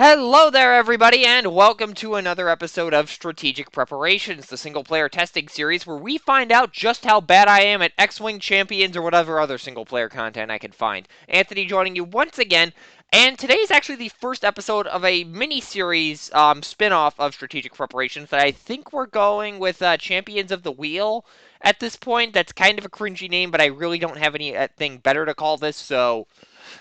Hello there, everybody, and welcome to another episode of Strategic Preparations, the single-player testing series where we find out just how bad I am at X-Wing Champions or whatever other single-player content I can find. Anthony joining you once again, and today is actually the first episode of a mini-series spin-off of Strategic Preparations that I think we're going with Champions of the Wheel at this point. That's kind of a cringy name, but I really don't have anything better to call this, so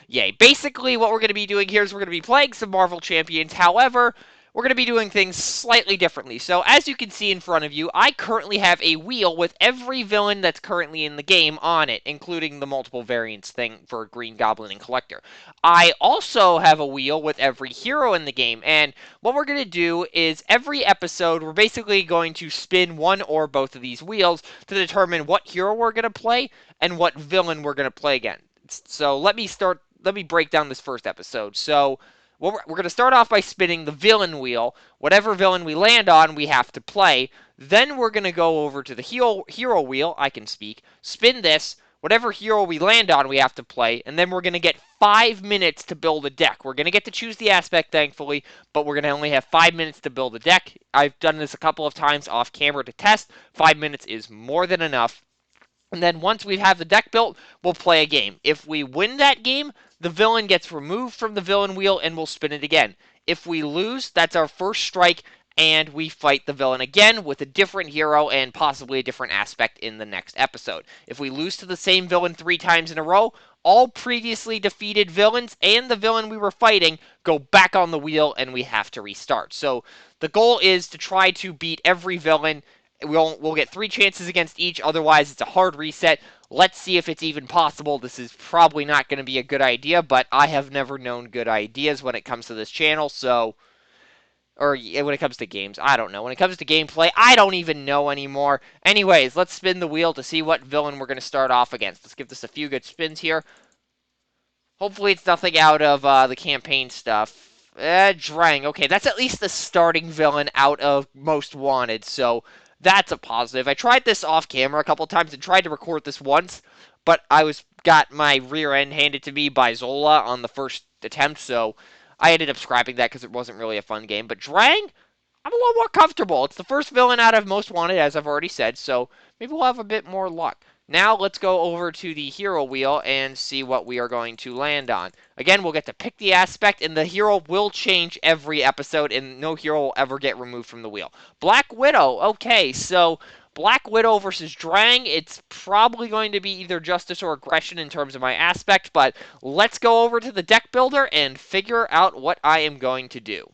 yay. Basically, what we're going to be doing here is we're going to be playing some Marvel Champions. However, we're going to be doing things slightly differently. So, as you can see in front of you, I currently have a wheel with every villain that's currently in the game on it, including the multiple variants thing for Green Goblin and Collector. I also have a wheel with every hero in the game, and what we're going to do is every episode, we're basically going to spin one or both of these wheels to determine what hero we're going to play and what villain we're going to play against. So let me break down this first episode. So we're going to start off by spinning the villain wheel. Whatever villain we land on, we have to play. Then we're going to go over to the hero wheel. I can speak. Spin this. Whatever hero we land on, we have to play. And then we're going to get 5 minutes to build a deck. We're going to get to choose the aspect, thankfully, but we're going to only have 5 minutes to build a deck. I've done this a couple of times off camera to test. 5 minutes is more than enough. And then once we have the deck built, we'll play a game. If we win that game, the villain gets removed from the villain wheel and we'll spin it again. If we lose, that's our first strike and we fight the villain again with a different hero and possibly a different aspect in the next episode. If we lose to the same villain 3 times in a row, all previously defeated villains and the villain we were fighting go back on the wheel and we have to restart. So the goal is to try to beat every villain. We'll get 3 chances against each, otherwise it's a hard reset. Let's see if it's even possible. This is probably not going to be a good idea, but I have never known good ideas when it comes to this channel, so... Or when it comes to games, I don't know. When it comes to gameplay, I don't even know anymore. Anyways, let's spin the wheel to see what villain we're going to start off against. Let's give this a few good spins here. Hopefully it's nothing out of the campaign stuff. Drang. Okay, that's at least the starting villain out of Most Wanted, so that's a positive. I tried this off camera a couple times and tried to record this once, but I got my rear end handed to me by Zola on the first attempt, so I ended up scrapping that because it wasn't really a fun game. But Drang, I'm a little more comfortable. It's the first villain out of Most Wanted, as I've already said, so maybe we'll have a bit more luck. Now let's go over to the hero wheel and see what we are going to land on. Again, we'll get to pick the aspect, and the hero will change every episode, and no hero will ever get removed from the wheel. Black Widow. Okay, so Black Widow versus Drang. It's probably going to be either justice or aggression in terms of my aspect, but let's go over to the deck builder and figure out what I am going to do.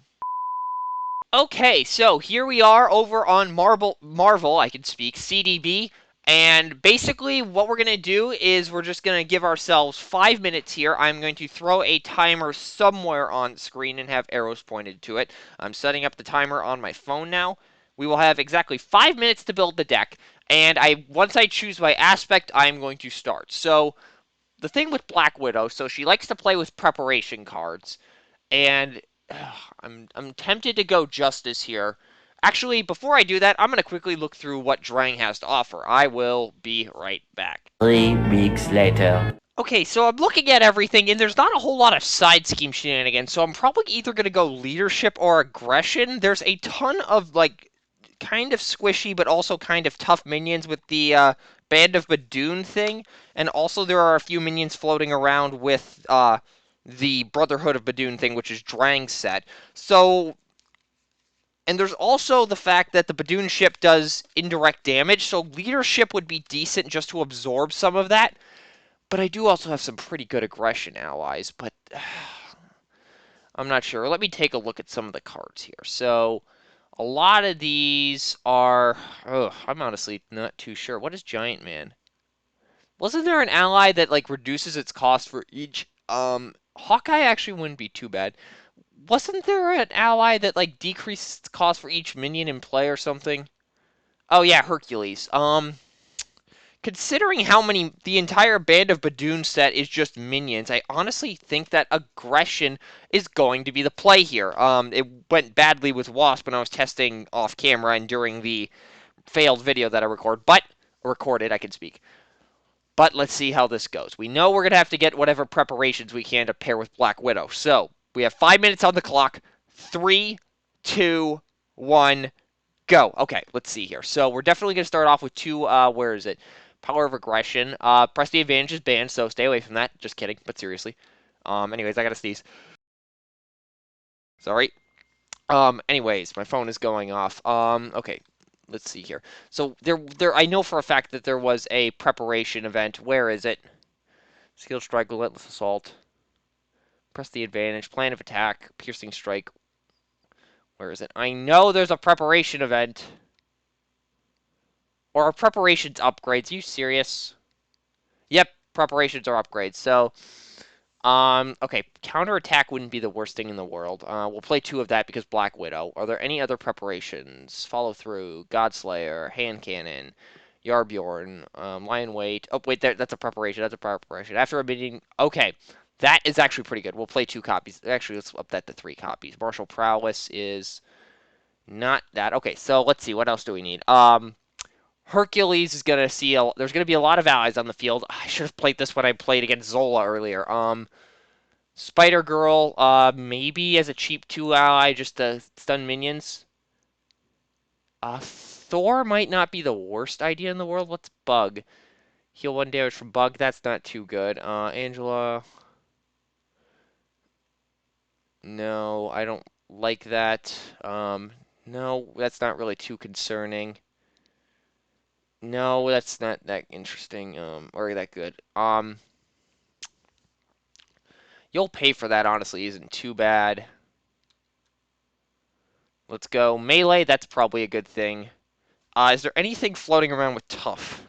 Okay, so here we are over on Marvel, I can speak, CDB. And basically what we're going to do is we're just going to give ourselves 5 minutes here. I'm going to throw a timer somewhere on screen and have arrows pointed to it. I'm setting up the timer on my phone now. We will have exactly 5 minutes to build the deck. And once I choose my aspect, I'm going to start. So the thing with Black Widow, so she likes to play with preparation cards. And I'm tempted to go Justice here. Actually, before I do that, I'm going to quickly look through what Drang has to offer. I will be right back. 3 weeks later. Okay, so I'm looking at everything, and there's not a whole lot of side scheme shenanigans, so I'm probably either going to go leadership or aggression. There's a ton of, like, kind of squishy, but also kind of tough minions with the Band of Badoon thing, and also there are a few minions floating around with the Brotherhood of Badoon thing, which is Drang's set. So... And there's also the fact that the Badoon ship does indirect damage, so leadership would be decent just to absorb some of that. But I do also have some pretty good aggression allies, but I'm not sure. Let me take a look at some of the cards here. So a lot of these are... I'm honestly not too sure. What is Giant Man? Wasn't there an ally that like reduces its cost for each... Hawkeye actually wouldn't be too bad. Wasn't there an ally that, like, decreased cost for each minion in play or something? Oh, yeah, Hercules. Considering how many... The entire Band of Badoon set is just minions, I honestly think that aggression is going to be the play here. It went badly with Wasp when I was testing off-camera and during the failed video that I recorded, I can speak. But let's see how this goes. We know we're going to have to get whatever preparations we can to pair with Black Widow, so... We have 5 minutes on the clock. 3, 2, 1, go. Okay, let's see here. So we're definitely going to start off with two, where is it? Power of Aggression. Press the advantage is banned, so stay away from that. Just kidding, but seriously. Anyways, I gotta sneeze. Sorry. Anyways, my phone is going off. Okay, let's see here. So I know for a fact that there was a preparation event. Where is it? Skill Strike, Relentless Assault. Press the advantage, Plan of Attack, Piercing Strike. Where is it? I know there's a preparation event. Or are preparations upgrades? Are you serious? Yep, preparations are upgrades. So, okay, counterattack wouldn't be the worst thing in the world. We'll play two of that because Black Widow. Are there any other preparations? Follow through, Godslayer, Hand Cannon, Yarbjorn, Lion Weight. Oh, wait, that's a preparation. That's a preparation. After a meeting, okay, that is actually pretty good. We'll play two copies. Actually, let's up that to three copies. Martial Prowess is not that. Okay, so let's see. What else do we need? Hercules is gonna see. There's gonna be a lot of allies on the field. I should have played this when I played against Zola earlier. Spider Girl, maybe as a cheap two ally, just to stun minions. Thor might not be the worst idea in the world. What's Bug? Heal one damage from Bug. That's not too good. Angela. No, I don't like that. No, that's not really too concerning. No, that's not that interesting. Or that good. You'll pay for that, honestly, isn't too bad. Let's go. Melee, that's probably a good thing. Is there anything floating around with tough?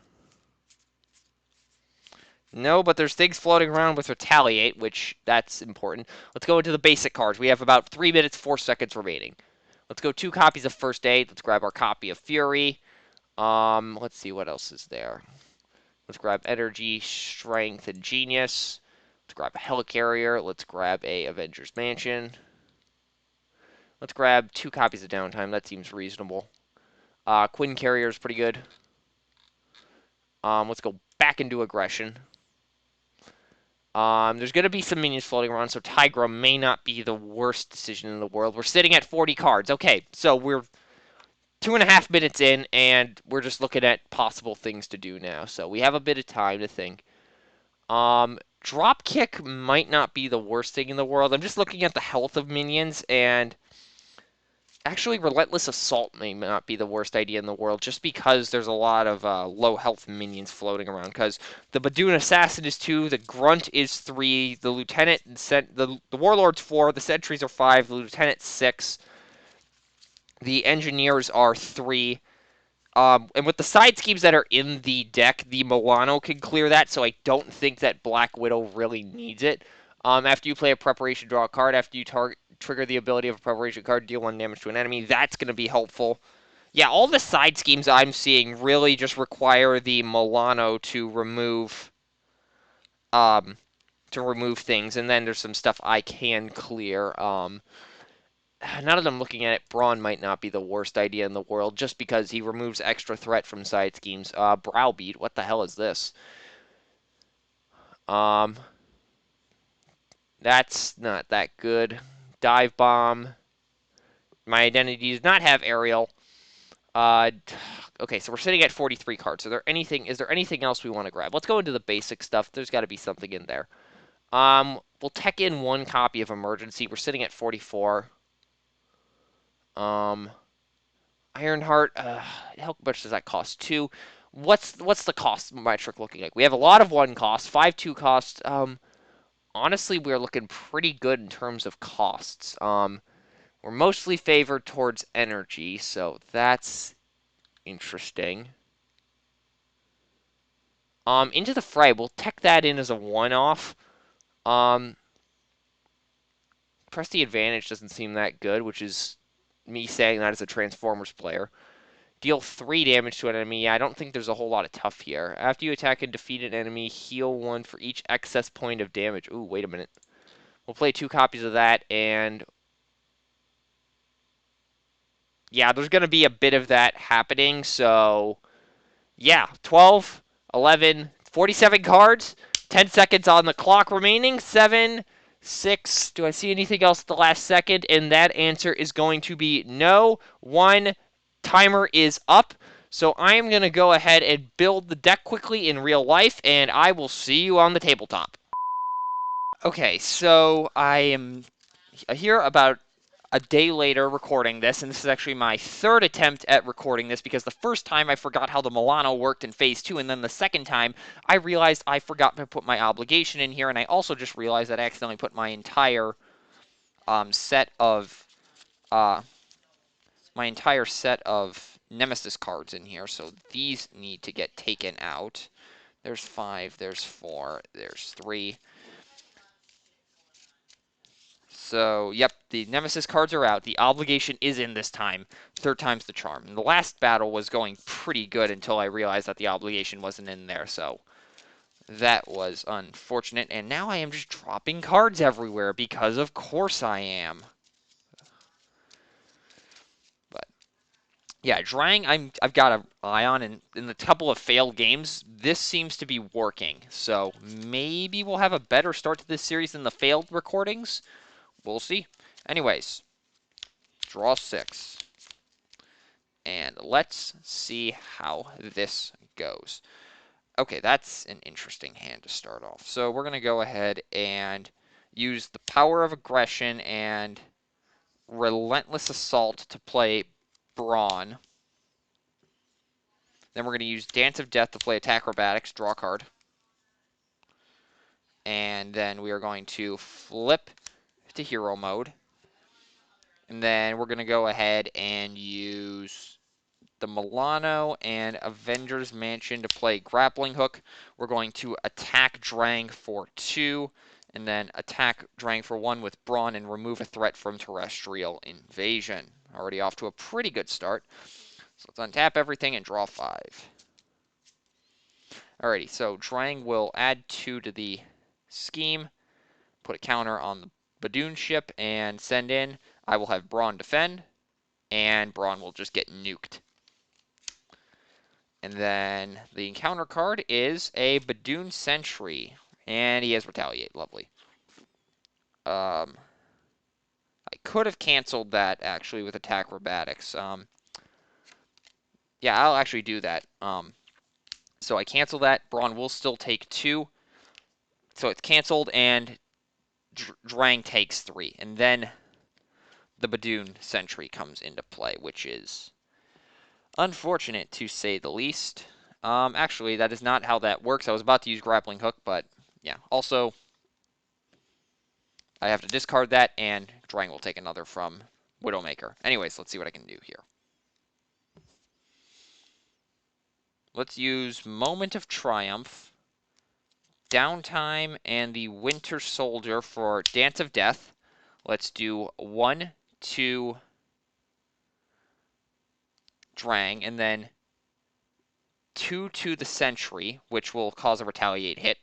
No, but there's things floating around with retaliate, which that's important. Let's go into the basic cards. We have about 3 minutes, 4 seconds remaining. Let's go 2 copies of First Aid. Let's grab our copy of Fury. Let's see what else is there. Let's grab Energy, Strength, and Genius. Let's grab a Helicarrier. Let's grab a Avengers Mansion. Let's grab 2 copies of Downtime. That seems reasonable. Quinn Carrier is pretty good. Let's go back into Aggression. There's going to be some minions floating around, so Tigra may not be the worst decision in the world. We're sitting at 40 cards. Okay, so we're 2.5 minutes in, and we're just looking at possible things to do now. So we have a bit of time to think. Drop kick might not be the worst thing in the world. I'm just looking at the health of minions, and actually, Relentless Assault may not be the worst idea in the world, just because there's a lot of low health minions floating around. Because the Badoon Assassin is 2, the Grunt is 3, the Lieutenant, the Warlord's 4, the Sentries are 5, the Lieutenant's 6, the Engineers are 3. And with the side schemes that are in the deck, the Milano can clear that, so I don't think that Black Widow really needs it. After you play a preparation, draw a card. After you trigger the ability of a preparation card, deal 1 damage to an enemy. That's going to be helpful. Yeah, all the side schemes I'm seeing really just require the Milano um, to remove things, and then there's some stuff I can clear. Now that I'm looking at it, Brawn might not be the worst idea in the world, just because he removes extra threat from side schemes. Browbeat, what the hell is this? Um, that's not that good. Dive Bomb. My identity does not have aerial. Uh, okay, so we're sitting at 43 cards. Is there anything else we want to grab? Let's go into the basic stuff. There's got to be something in there. We'll tech in 1 copy of Emergency. We're sitting at 44. Ironheart, how much does that cost? 2. What's the cost metric looking like? We have a lot of 1 cost, 5 2 cost. Honestly, we're looking pretty good in terms of costs. We're mostly favored towards energy, so that's interesting. Into the Fray, we'll tech that in as a one-off. Press the advantage doesn't seem that good, which is me saying that as a Transformers player. Deal 3 damage to an enemy. Yeah, I don't think there's a whole lot of tough here. After you attack and defeat an enemy, heal 1 for each excess point of damage. Ooh, wait a minute. We'll play 2 copies of that, and yeah, there's going to be a bit of that happening, so yeah, 12, 11, 47 cards, 10 seconds on the clock remaining, 7, 6. Do I see anything else at the last second? And that answer is going to be no. 1. Timer is up. So I am going to go ahead and build the deck quickly in real life, and I will see you on the tabletop. Okay, so I am here about a day later recording this, and this is actually my third attempt at recording this because the first time I forgot how the Milano worked in Phase 2, and then the second time I realized I forgot to put my obligation in here, and I also just realized that I accidentally put my entire set of uh, Nemesis cards in here, so these need to get taken out. There's 5, there's 4, there's 3. So, yep, the Nemesis cards are out. The obligation is in this time. Third time's the charm. And the last battle was going pretty good until I realized that the obligation wasn't in there, so that was unfortunate. And now I am just dropping cards everywhere because of course I am. But yeah, drying I've got an eye on, and in the couple of failed games, this seems to be working. So maybe we'll have a better start to this series than the failed recordings. We'll see. Anyways, draw 6. And let's see how this goes. Okay, that's an interesting hand to start off. So we're going to go ahead and use the power of aggression and relentless assault to play Brawn. Then we're going to use Dance of Death to play attack acrobatics, draw a card. And then we are going to flip to hero mode. And then we're going to go ahead and use the Milano and Avengers Mansion to play Grappling Hook. We're going to attack Drang for 2, and then attack Drang for 1 with Brawn and remove a threat from Terrestrial Invasion. Already off to a pretty good start. So let's untap everything and draw 5. Alrighty, so Drang will add 2 to the scheme, put a counter on the Badoon ship, and send in. I will have Brawn defend, and Brawn will just get nuked. And then the encounter card is a Badoon Sentry, and he has Retaliate. Lovely. I could have canceled that, actually, with Attack Acrobatics. Yeah, I'll actually do that. So I cancel that. Brawn will still take 2. So it's canceled, and Drang takes 3. And then the Badoon Sentry comes into play, which is unfortunate, to say the least. Actually, that is not how that works. I was about to use Grappling Hook, but yeah. Also, I have to discard that, and Drang will take another from Widowmaker. Anyways, let's see what I can do here. Let's use Moment of Triumph, Downtime, and the Winter Soldier for Dance of Death. Let's do 1, 2, Drang, and then 2 to the Sentry, which will cause a Retaliate hit,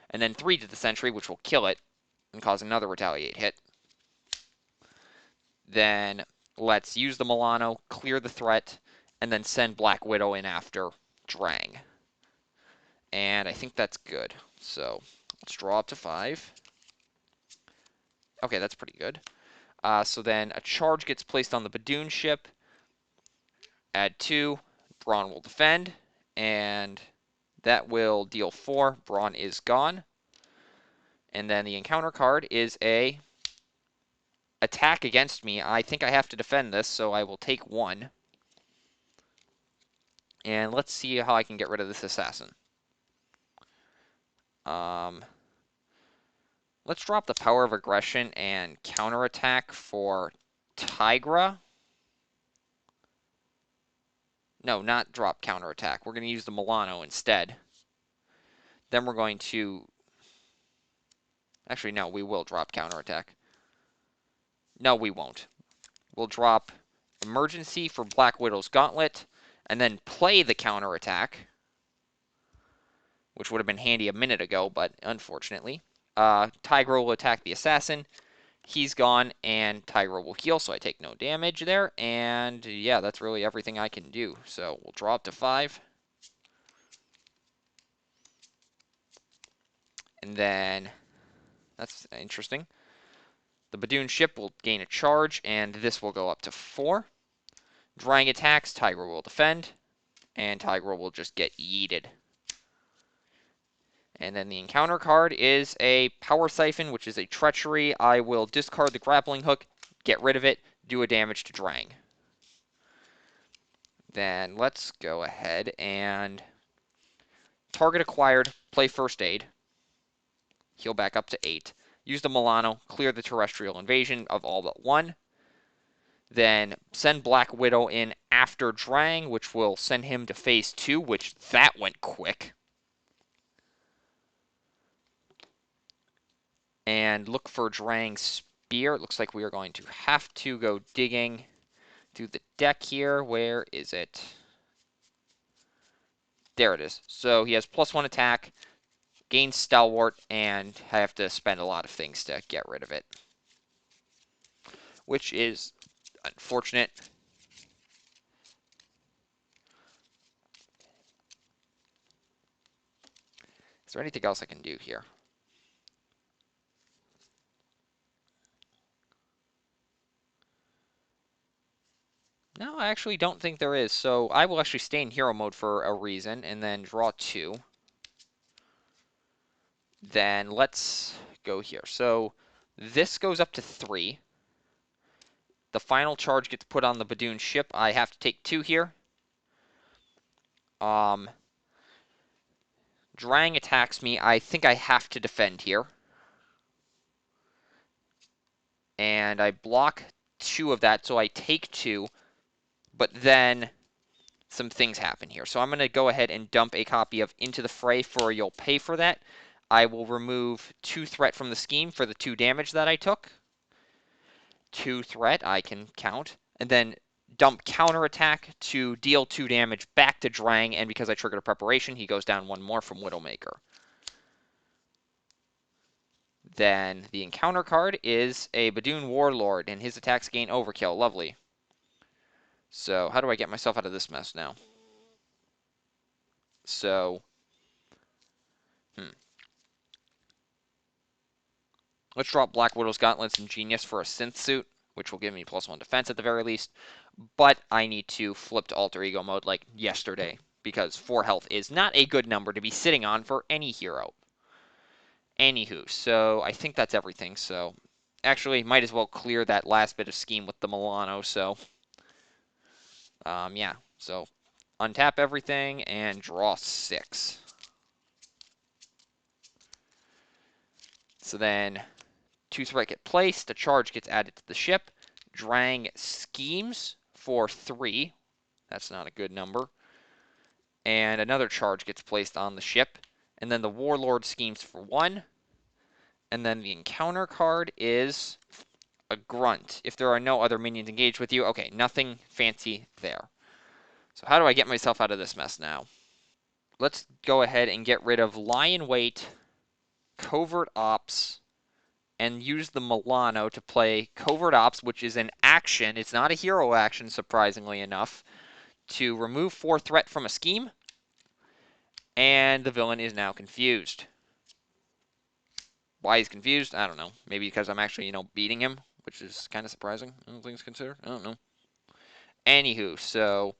and then 3 to the Sentry, which will kill it and cause another Retaliate hit. Then let's use the Milano, clear the threat, and then send Black Widow in after Drang. And I think that's good. So let's draw up to 5. Okay, that's pretty good. So then a charge gets placed on the Badoon ship. Add 2. Brawn will defend. And that will deal 4. Brawn is gone. And then the encounter card is a attack against me. I think I have to defend this, so I will take 1. And let's see how I can get rid of this assassin. Let's drop the power of aggression and counterattack for Tigra. No, not drop counterattack. We're going to use the Milano instead. Then we're going to... Actually, no, we will drop counterattack. No, we won't. We'll drop Emergency for Black Widow's Gauntlet, and then play the counterattack, which would have been handy a minute ago, but unfortunately. Tigra will attack the assassin. He's gone, and Tigra will heal, so I take no damage there. And yeah, that's really everything I can do. So we'll draw up to 5. And then, that's interesting. The Badoon ship will gain a charge, and this will go up to 4. Drying attacks, Tiger will defend, and Tiger will just get yeeted. And then the encounter card is a Power Siphon, which is a Treachery. I will discard the grappling hook, get rid of it, do a damage to Drang. Then let's go ahead and target acquired, play First Aid, heal back up to 8. Use the Milano, clear the terrestrial invasion of all but 1. Then send Black Widow in after Drang, which will send him to phase 2, which that went quick. And look for Drang's spear. It looks like we are going to have to go digging through the deck here. Where is it? There it is. So he has +1 attack, gains Stalwart, and I have to spend a lot of things to get rid of it, which is unfortunate. Is there anything else I can do here? No, I actually don't think there is. So I will actually stay in hero mode for a reason and then draw 2. Then let's go here. So this goes up to 3. The final charge gets put on the Badoon ship. I have to take 2 here. Drang attacks me. I think I have to defend here. And I block 2 of that, so I take 2. But then some things happen here. So I'm going to go ahead and dump a copy of Into the Fray for You'll Pay for That. I will remove 2 threat from the scheme for the 2 damage that I took. 2 threat, I can count. And then dump counterattack to deal 2 damage back to Drang, and because I triggered a preparation, he goes down 1 more from Widowmaker. Then the encounter card is a Badoon Warlord, and his attacks gain overkill. Lovely. So how do I get myself out of this mess now? So, let's drop Black Widow's Gauntlets and Genius for a Synth Suit, which will give me +1 defense at the very least. But I need to flip to Alter Ego mode like yesterday, because 4 health is not a good number to be sitting on for any hero. Anywho, so I think that's everything. So, actually, might as well clear that last bit of scheme with the Milano. So, yeah. So, untap everything and draw 6. So then 2 threat get placed, a charge gets added to the ship. Drang schemes for 3. That's not a good number. And another charge gets placed on the ship. And then the Warlord schemes for 1. And then the encounter card is a Grunt. If there are no other minions engaged with you, okay, nothing fancy there. So how do I get myself out of this mess now? Let's go ahead and get rid of Lion Weight, Covert Ops, and use the Milano to play Covert Ops, which is an action. It's not a hero action, surprisingly enough, to remove 4 threat from a scheme, and the villain is now confused. Why he's confused, I don't know. Maybe because I'm actually, beating him, which is kind of surprising, all things considered. I don't know. Anywho, so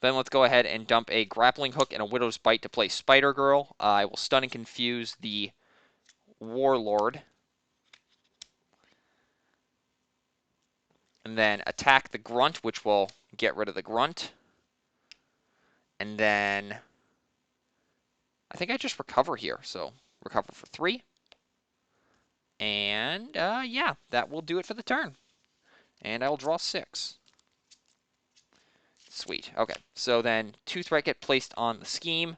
then let's go ahead and dump a Grappling Hook and a Widow's Bite to play Spider-Girl. I will stun and confuse the Warlord, and then attack the Grunt, which will get rid of the Grunt. And then I think I just recover here. So recover for 3. And yeah, that will do it for the turn. And I'll draw 6. Sweet. Okay, so then 2 threat get placed on the scheme.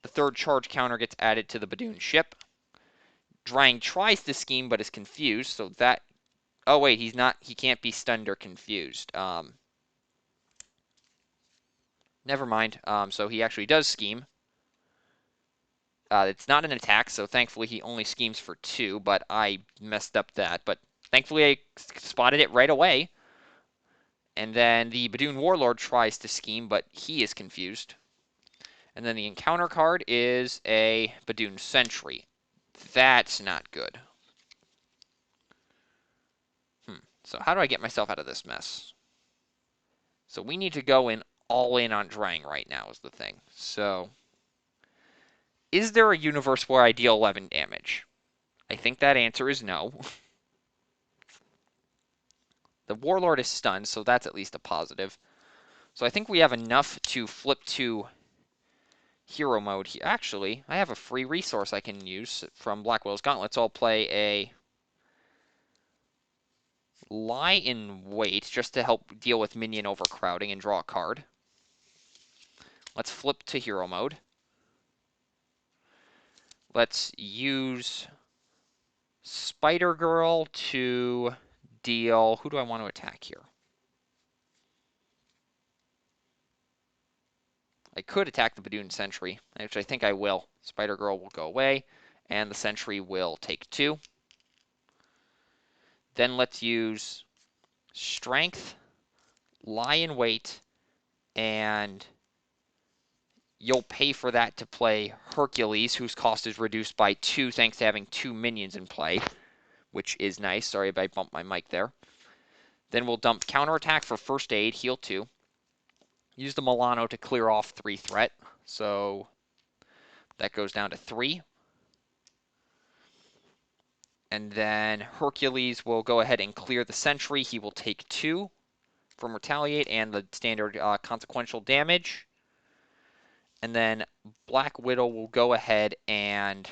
The 3rd charge counter gets added to the Badoon ship. Drang tries to scheme but is confused, so that... Oh wait, he's not. He can't be stunned or confused. Never mind. So he actually does scheme. It's not an attack, so thankfully he only schemes for 2, but I messed up that. But thankfully I spotted it right away. And then the Badoon Warlord tries to scheme, but he is confused. And then the encounter card is a Badoon Sentry. That's not good. So how do I get myself out of this mess? So we need to go in all in on Drang right now is the thing. So is there a universe where I deal 11 damage? I think that answer is no. The Warlord is stunned, so that's at least a positive. So I think we have enough to flip to hero mode here. Actually, I have a free resource I can use from Black Willow's Gauntlet. So I'll play a Lie in Wait just to help deal with minion overcrowding and draw a card. Let's flip to hero mode. Let's use Spider Girl to deal. Who do I want to attack here? I could attack the Badoon Sentry, which I think I will. Spider Girl will go away, and the Sentry will take 2. Then let's use Strength, Lie in Wait, and you'll pay for that to play Hercules, whose cost is reduced by 2 thanks to having 2 minions in play, which is nice. Sorry if I bumped my mic there. Then we'll dump Counterattack for First Aid, heal 2. Use the Milano to clear off 3 threat, so that goes down to 3. And then Hercules will go ahead and clear the Sentry. He will take 2 from Retaliate and the standard consequential damage. And then Black Widow will go ahead and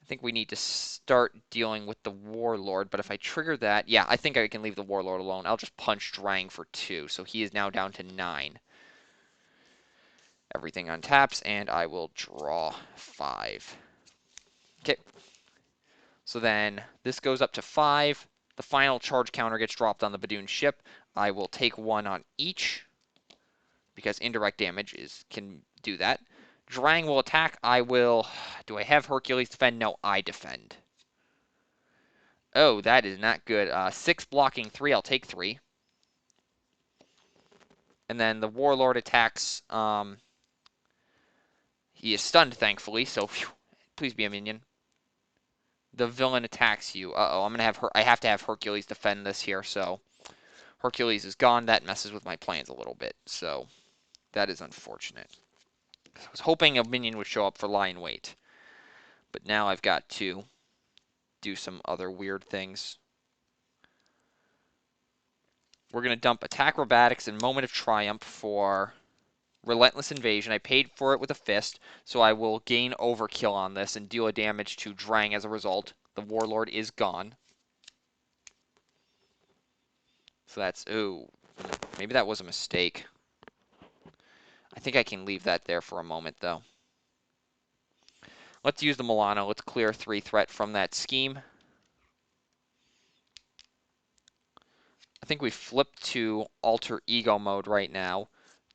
I think we need to start dealing with the Warlord. But if I trigger that, yeah, I think I can leave the Warlord alone. I'll just punch Drang for 2. So he is now down to 9. Everything untaps, and I will draw 5. Okay. So then this goes up to 5. The final charge counter gets dropped on the Badoon ship. I will take 1 on each because indirect damage can do that. Drang will attack. I will. Do I have Hercules defend? No, I defend. Oh, that is not good. 6 blocking 3. I'll take 3. And then the Warlord attacks. He is stunned, thankfully. So, phew, please be a minion. The villain attacks you. Uh-oh, I'm gonna have I have to have Hercules defend this here. So Hercules is gone. That messes with my plans a little bit. So that is unfortunate. I was hoping a minion would show up for Lie in Wait, but now I've got to do some other weird things. We're going to dump Attack Acrobatics and Moment of Triumph for Relentless Invasion. I paid for it with a fist, so I will gain Overkill on this and deal a damage to Drang as a result. The Warlord is gone. So that's, ooh, maybe that was a mistake. I think I can leave that there for a moment, though. Let's use the Milano. Let's clear 3 threat from that scheme. I think we flip to Alter Ego mode right now.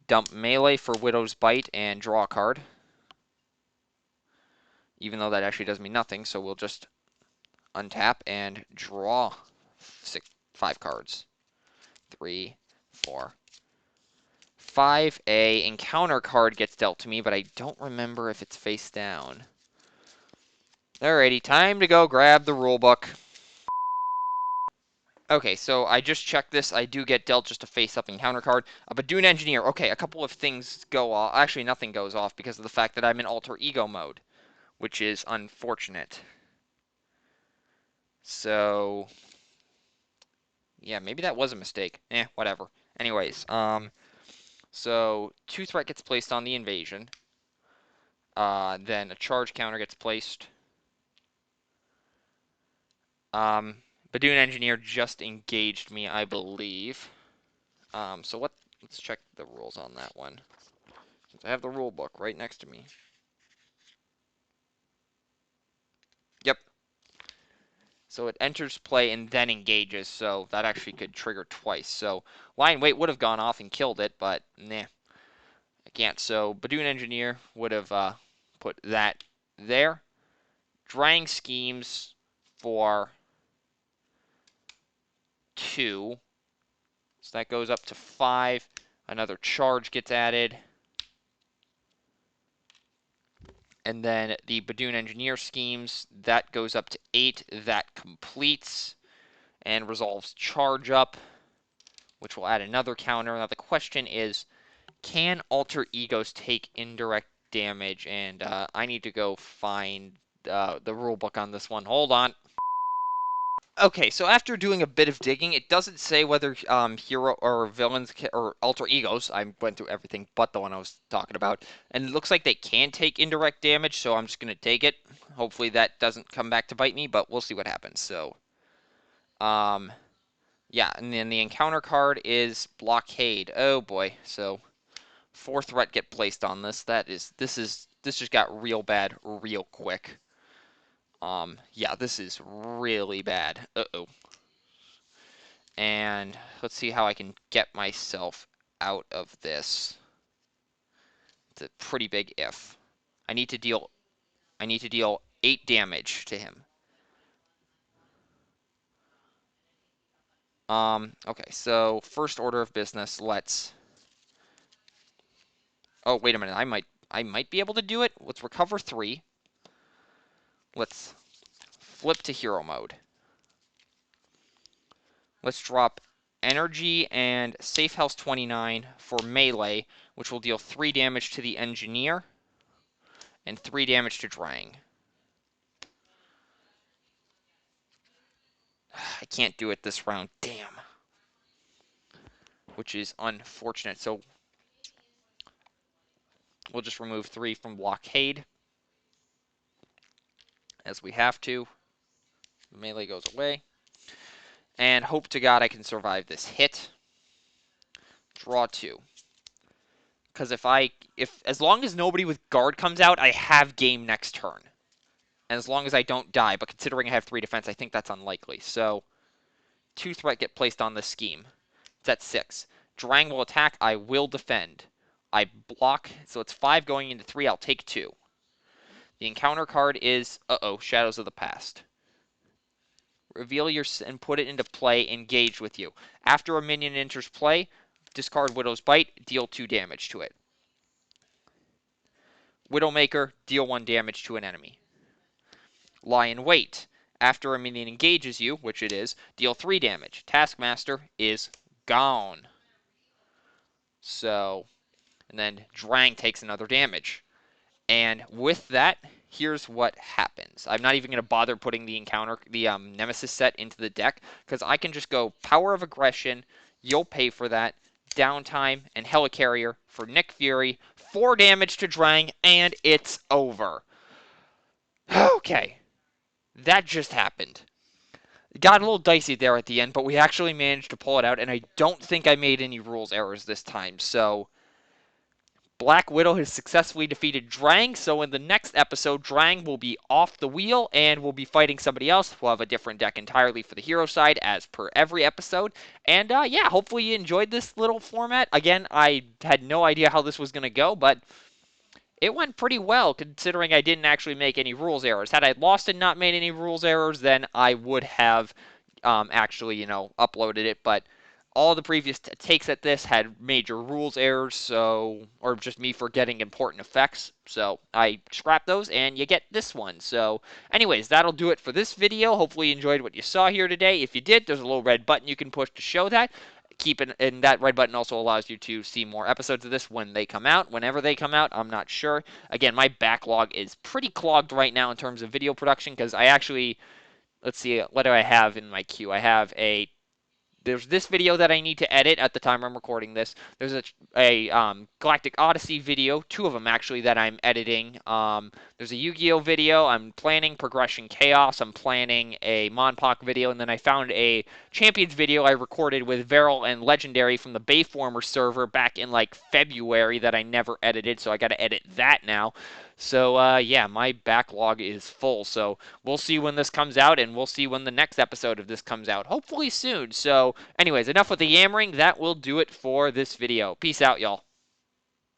Dump Melee for Widow's Bite and draw a card. Even though that actually does me nothing, so we'll just untap and draw 5 cards. 3, 4, 5. A encounter card gets dealt to me, but I don't remember if it's face down. Alrighty, time to go grab the rulebook. Okay, so I just checked this. I do get dealt just a face-up encounter card. A Badoon Engineer. Okay, a couple of things go off. Actually, nothing goes off because of the fact that I'm in Alter Ego mode, which is unfortunate. So, yeah, maybe that was a mistake. Whatever. Anyways, so 2 threat gets placed on the invasion. Then a charge counter gets placed. Badoon Engineer just engaged me, I believe. So let's check the rules on that one. Since I have the rule book right next to me. Yep. So it enters play and then engages, so that actually could trigger twice. So Lie in Wait would have gone off and killed it, but nah, I can't. So Badoon Engineer would have put that there. Drang Schemes for 2. So that goes up to 5. Another charge gets added. And then the Badoon Engineer Schemes, that goes up to 8. That completes. and resolves charge up, which will add another counter. Now the question is, can alter egos take indirect damage? And I need to go find the rule book on this one. Hold on. Okay, so after doing a bit of digging, it doesn't say whether hero or villains or alter egos. I went through everything but the one I was talking about, and it looks like they can take indirect damage. So I'm just gonna take it. Hopefully that doesn't come back to bite me, but we'll see what happens. So, um, yeah, and then the encounter card is blockade. Oh boy, so 4 threat get placed on this. This just got real bad real quick. Yeah, this is really bad. Uh-oh. And let's see how I can get myself out of this. It's a pretty big if. I need to deal 8 damage to him. Okay, so first order of business, let's Oh, wait a minute. I might be able to do it. Let's recover 3. Let's flip to hero mode. Let's drop energy and safe health 29 for melee, which will deal 3 damage to the engineer and 3 damage to Drang. I can't do it this round. Damn. Which is unfortunate. So we'll just remove 3 from blockade as we have to. The melee goes away. And hope to God I can survive this hit. Draw 2. Because if as long as nobody with guard comes out, I have game next turn. And as long as I don't die, but considering I have 3 defense, I think that's unlikely. So 2 threat get placed on this scheme. It's at 6. Drang will attack, I will defend. I block, so it's 5 going into 3, I'll take 2. The encounter card is, Shadows of the Past. Reveal your and put it into play, engage with you. After a minion enters play, discard Widow's Bite, deal 2 damage to it. Widowmaker, deal 1 damage to an enemy. Lie in wait. After a minion engages you, which it is, deal 3 damage. Taskmaster is gone. So, and then Drang takes another damage. And with that, here's what happens. I'm not even going to bother putting the Nemesis set into the deck, because I can just go Power of Aggression, you'll pay for that, Downtime, and Helicarrier for Nick Fury, 4 damage to Drang, and it's over. Okay. That just happened. It got a little dicey there at the end, but we actually managed to pull it out, and I don't think I made any rules errors this time. So, Black Widow has successfully defeated Drang, so in the next episode, Drang will be off the wheel, and we'll be fighting somebody else. We'll have a different deck entirely for the hero side, as per every episode. And, yeah, hopefully you enjoyed this little format. Again, I had no idea how this was going to go, but it went pretty well, considering I didn't actually make any rules errors. Had I lost and not made any rules errors, then I would have actually, uploaded it. But all the previous takes at this had major rules errors, or just me forgetting important effects. So I scrapped those, and you get this one. So anyways, that'll do it for this video. Hopefully you enjoyed what you saw here today. If you did, there's a little red button you can push to show that. And that red button also allows you to see more episodes of this when they come out. Whenever they come out, I'm not sure. Again, my backlog is pretty clogged right now in terms of video production, because I actually, let's see, what do I have in my queue? There's this video that I need to edit at the time I'm recording this. There's a Galactic Odyssey video, 2 of them actually, that I'm editing. There's a Yu-Gi-Oh video. I'm planning Progression Chaos. I'm planning a Monpok video. And then I found a Champions video I recorded with Veril and Legendary from the Bayformer server back in like February that I never edited. So I got to edit that now. So, yeah, my backlog is full. So we'll see when this comes out, and we'll see when the next episode of this comes out. Hopefully soon. So, anyways, enough with the yammering. That will do it for this video. Peace out, y'all.